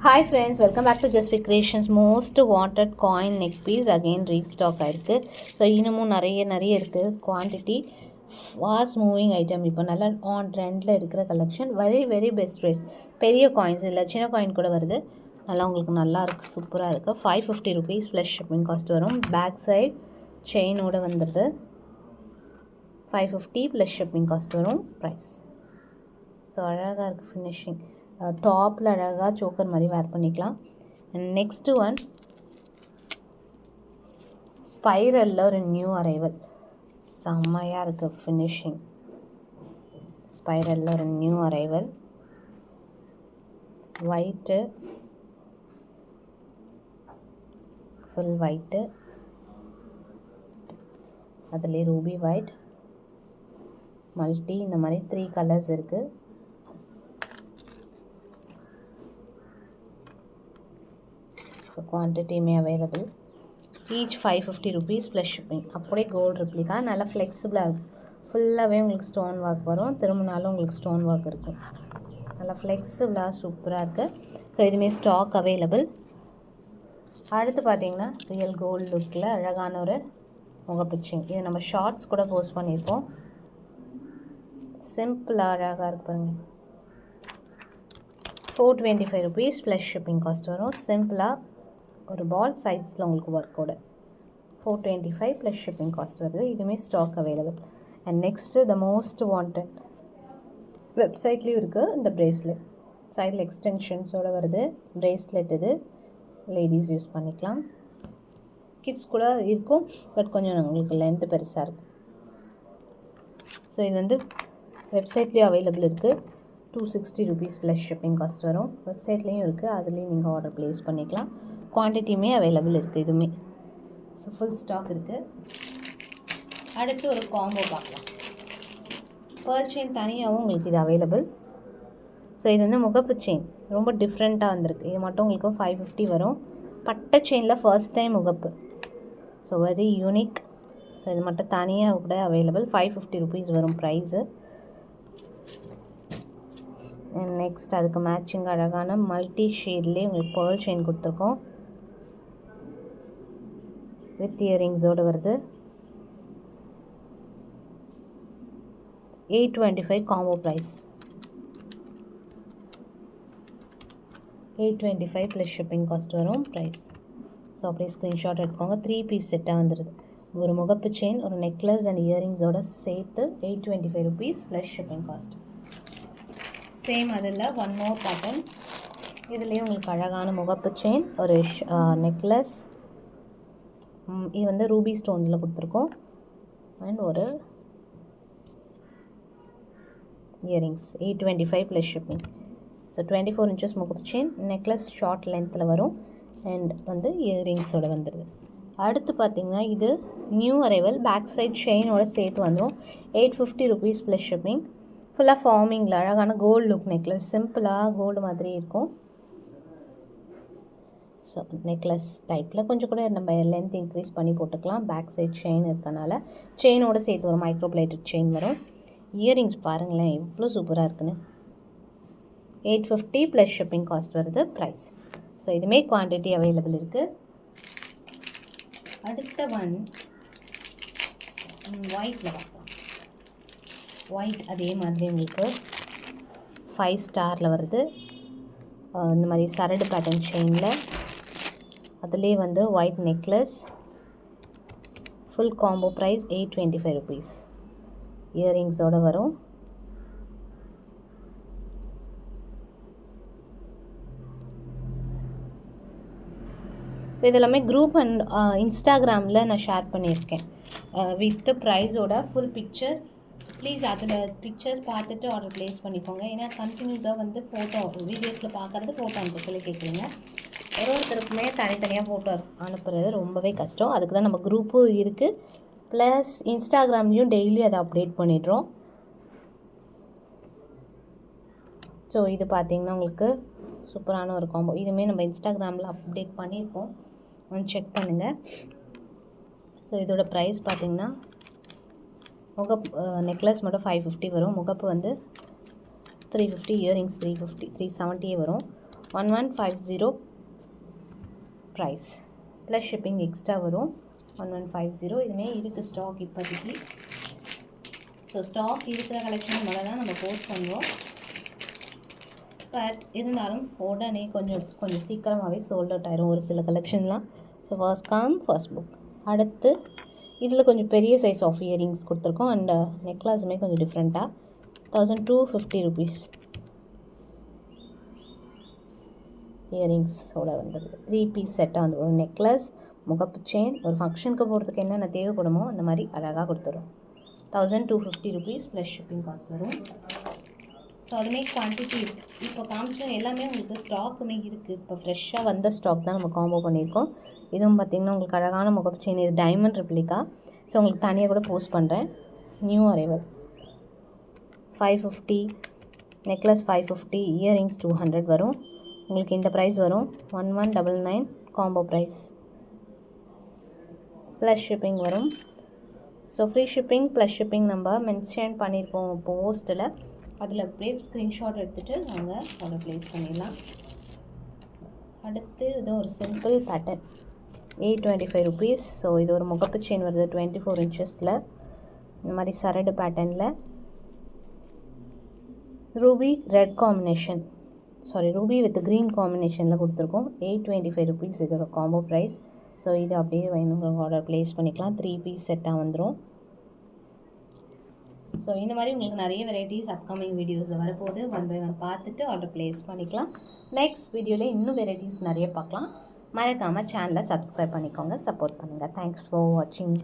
Hi friends, welcome back to Justfit Creations. Most wanted coin neck piece again restock ஆயிருக்கு. So இன்னமும் நிறைய இருக்குது. Quantity fast moving item. இப்போ நல்லா on ட்ரெண்டில் இருக்கிற கலெக்ஷன். Very best price. பெரிய காயின்ஸ் இல்லை, சின்ன காயின் கூட வருது. நல்லா உங்களுக்கு நல்லா இருக்குது, சூப்பராக இருக்குது. 550 rupees ப்ளஸ் ஷிப்பிங் காஸ்ட் வரும். பேக் சைட் செயினோடு வந்துடுது. 550 ப்ளஸ் ஷிப்பிங் காஸ்ட் வரும். ப்ரைஸ் ஸோ அழகாக இருக்குது ஃபினிஷிங். டாப்பில் அழகாக சோக்கர் மாதிரி வேர் பண்ணிக்கலாம். அண்ட் நெக்ஸ்ட்டு ஒன் ஸ்பைரலில் ஒரு நியூ அரைவல். செம்மையாக இருக்குது ஃபினிஷிங். ஸ்பைரலில் ஒரு new arrival. White, full white, அதுலேயே ரூபி ஒயிட், மல்டி, இந்த மாதிரி 3 கலர்ஸ் இருக்குது. ஸோ குவான்டிட்டியுமே available. Each 550 rupees plus shipping. அப்படியே கோல்டு ரிப்ளிகா, நல்லா ஃப்ளெக்சிபிளாக இருக்கும். ஃபுல்லாகவே உங்களுக்கு ஸ்டோன் ஒர்க் வரும். திரும்பினாலும் உங்களுக்கு ஸ்டோன் ஒர்க் இருக்கும். நல்லா ஃப்ளெக்சிபிளாக சூப்பராக இருக்குது. ஸோ இதுவுமே ஸ்டாக் அவைலபிள். அடுத்து பார்த்திங்கன்னா ரியல் கோல்டு லுக்கில் அழகான ஒரு முகப்பிச்சிங். இது நம்ம ஷார்ட்ஸ் கூட போஸ்ட் பண்ணியிருக்கோம். சிம்பிளாக அழகாக இருக்கு பாருங்கள். 425 rupees ப்ளஸ் ஷிப்பிங் காஸ்ட் வரும். சிம்பிளாக ஒரு பால் சைட்ஸில் உங்களுக்கு ஒர்க்கோட 425 ப்ளஸ் ஷிப்பிங் காஸ்ட் வருது. இதுவுமே stock available. And next the most wanted, வெப்சைட்லேயும் இருக்குது இந்த ப்ரேஸ்லெட். சைடில் எக்ஸ்டென்ஷன்ஸோடு வருது. ப்ரேஸ்லெட் இது லேடிஸ் யூஸ் பண்ணிக்கலாம். கிட்ஸ் கூட இருக்கும், பட் கொஞ்சம் உங்களுக்கு லென்த்து பெருசாக இருக்கும். ஸோ இது வந்து வெப்சைட்லேயும் அவைலபிள் இருக்குது. 260 rupees ப்ளஸ் ஷிப்பிங் காஸ்ட் வரும். வெப்சைட்லேயும் இருக்குது, அதுலேயும் நீங்கள் ஆர்டர் ப்ளேஸ் பண்ணிக்கலாம். குவான்டிட்டியுமே அவைலபிள் இருக்குது இதுவுமே. ஸோ ஃபுல் ஸ்டாக் இருக்குது. அடுத்து ஒரு காம்போ பார்க்கலாம். பேர்ல் செயின் தனியாகவும் உங்களுக்கு இது அவைலபிள். ஸோ இது வந்து முகப்பு செயின் ரொம்ப டிஃப்ரெண்ட்டாக வந்திருக்கு. இது மட்டும் உங்களுக்கு 550 வரும். பட்டை செயினில் ஃபர்ஸ்ட் டைம் முகப்பு. So very unique. ஸோ இது மட்டும் தனியாக கூட அவைலபிள். 550 rupees வரும் ப்ரைஸு. நெக்ஸ்ட் அதுக்கு மேட்சிங் அழகான மல்டி ஷேட்லேயே உங்களுக்கு பேர்ல் செயின் கொடுத்துருக்கோம். வித் இயரிங்ஸோடு வருது. 825 combo price. 825 plus shipping cost வரும் ப்ரைஸ். ஸோ அப்படியே ஸ்க்ரீன்ஷாட் எடுத்துக்கோங்க. 3 பீஸ் செட்டாக வந்துடுது. ஒரு முகப்பு செயின், ஒரு நெக்லஸ் அண்ட் இயரிங்ஸோடு சேர்த்து 825 rupees plus shipping cost. Same அதில் ஒன் மோர் பேட்டர்ன். இதுலேயே உங்களுக்கு அழகான முகப்பு செயின், ஒரு நெக்லஸ், இது வந்து ரூபி ஸ்டோனில் கொடுத்துருக்கோம். அண்ட் ஒரு earrings. 825 plus shipping. So 24 inches முகப்பு செயின், நெக்லஸ் ஷார்ட் லென்த்தில் வரும். அண்ட் வந்து இயரிங்ஸோடு வந்துடுது. அடுத்து பார்த்திங்கன்னா இது நியூ அரைவல். பேக் சைட் செயினோட சேர்த்து வந்துடும். 850 rupees ப்ளஸ் ஷிப்பிங். ஃபுல்லாக ஃபார்மிங்கில் அழகான கோல்டு லுக் நெக்லஸ். சிம்பிளாக கோல்டு மாதிரி இருக்கும். ஸோ நெக்லஸ் டைப்பில் கொஞ்சம் கூட நம்ம லென்த் இன்க்ரீஸ் பண்ணி போட்டுக்கலாம். பேக் சைட் செயின் இருக்கனால செயினோடு சேர்த்து ஒரு மைக்ரோ பிளேட்டட் செயின் வரும். இயரிங்ஸ் பாருங்களேன் எவ்வளோ சூப்பராக இருக்குன்னு. 850 ப்ளஸ் ஷிப்பிங் காஸ்ட் வருது ப்ரைஸ். ஸோ இதுவுமே குவான்டிட்டி அவைலபிள் இருக்குது. அடுத்த ஒன் ஒயிட்டில் பார்க்கலாம். ஒயிட் அதே மாதிரி உங்களுக்கு 5 ஸ்டாரில் வருது. இந்த மாதிரி சரடு பேட்டர்ன் செயினில், அதுலேயே வந்து white necklace. Full combo price 825 rupees. இயரிங்ஸோடு வரும். இது எல்லாமே குரூப் அண்ட் இன்ஸ்டாகிராமில் நான் ஷேர் பண்ணியிருக்கேன் வித் ப்ரைஸோட ஃபுல் பிக்சர். ப்ளீஸ் அதில் பிக்சர்ஸ் பார்த்துட்டு ஆர்டர் ப்ளேஸ் பண்ணிக்கோங்க. ஏன்னா கண்டினியூஸாக வந்து ஃபோட்டோ வீடியோஸில் பார்க்குறது ஃபோட்டோ அனுப்ப சொல்லி கேட்குறீங்க. ஒருத்தருக்குமே தனித்தனியாக ஃபோட்டோ அனுப்புறது ரொம்பவே கஷ்டம். அதுக்கு தான் நம்ம குரூப்பும் இருக்குது. ப்ளஸ் இன்ஸ்டாகிராம்லேயும் டெய்லி அதை அப்டேட் பண்ணிடுறோம். ஸோ இது பார்த்திங்கன்னா உங்களுக்கு சூப்பரான ஒரு காம்போ. இதுவுமே நம்ம இன்ஸ்டாகிராமில் அப்டேட் பண்ணியிருக்கோம், வந்து செக் பண்ணுங்கள். ஸோ இதோட ப்ரைஸ் பார்த்திங்கன்னா முகப்பு நெக்லஸ் மட்டும் 550 வரும். முகப்பு வந்து 350, இயரிங்ஸ் 350, 370 வரும். 1150 ப்ரைஸ் ப்ளஸ் ஷிப்பிங் எக்ஸ்ட்ரா வரும். 1150 இதுவுமே இருக்குது ஸ்டாக் இப்போதைக்கு. ஸோ ஸ்டாக் இருக்கிற கலெக்ஷன் முதல்ல தான் நம்ம போஸ்ட் பண்ணுறோம். பட் இருந்தாலும் உடனே கொஞ்சம் சீக்கிரமாகவே சோல்ட் அவுட் ஆயிரும் ஒரு சில கலெக்ஷன்லாம். So first come first book. அடுத்து இதில் கொஞ்சம் பெரிய சைஸ் ஆஃப் இயரிங்ஸ் கொடுத்துருக்கோம். அண்ட் நெக்லஸுமே கொஞ்சம் டிஃப்ரெண்ட்டாக 1250 rupees இயரிங்ஸோட வந்துடுது. 3 பீஸ் செட்டாக வந்து ஒரு நெக்லஸ், முகப்பு செயின், ஒரு ஃபங்க்ஷனுக்கு போகிறதுக்கு என்னென்ன தேவைப்படுமோ அந்த மாதிரி அழகாக கொடுத்துரும். 1250 rupees ப்ளஸ் ஷிப்பிங் காஸ்ட் வரும். ஸோ அதுமே குவான்டிட்டி இப்போ காமிச்ச எல்லாமே உங்களுக்கு ஸ்டாக்குமே இருக்குது. இப்போ ஃப்ரெஷ்ஷாக வந்த ஸ்டாக் தான் நம்ம காம்போ பண்ணியிருக்கோம். இதுவும் பார்த்திங்கன்னா உங்களுக்கு அழகான முகப்பு செயின், இது டைமண்ட் ரெப்ளிகா. ஸோ உங்களுக்கு தனியாக கூட போஸ்ட் பண்ணுறேன். நியூ அரைவல் 550, நெக்லஸ் 550, இயரிங்ஸ் 200 வரும். உங்களுக்கு இந்த ப்ரைஸ் வரும் 1199 காம்போ ப்ரைஸ் ப்ளஸ் ஷிப்பிங் வரும். So free shipping plus shipping நம்ம மென்ஷன் பண்ணியிருக்கோம் போஸ்ட்டில். அதில் அப்படியே ஸ்க்ரீன்ஷாட் எடுத்துகிட்டு நாங்கள் ஆர்டர் ப்ளேஸ் பண்ணிடலாம். அடுத்து இது ஒரு சிம்பிள் பேட்டர்ன் 825 rupees. ஸோ இது ஒரு முகப்பு செயின் வருது 24 inchஸில். இந்த மாதிரி சரடு பேட்டர்னில் Ruby red combination, Ruby with green காம்பினேஷனில் கொடுத்துருக்கோம். 825 rupees இதோட காம்போ ப்ரைஸ். ஸோ இது அப்படியே வேணுங்க ஆர்டர் ப்ளேஸ் பண்ணிக்கலாம். 3 பீஸ் செட்டாக வந்துடும். ஸோ இந்த மாதிரி உங்களுக்கு நிறைய வெரைட்டிஸ் அப்கமிங் வீடியோஸில் வரப்போகுது. 1 by 1 பார்த்துட்டு ஆர்டர் ப்ளேஸ் பண்ணிக்கலாம். நெக்ஸ்ட் வீடியோவில் இன்னும் வெரைட்டிஸ் நிறைய பார்க்கலாம். மறக்காமல் சேனலை சப்ஸ்கிரைப் பண்ணிக்கோங்க, சப்போர்ட் பண்ணுங்கள். தேங்க்ஸ் ஃபார் வாட்சிங்.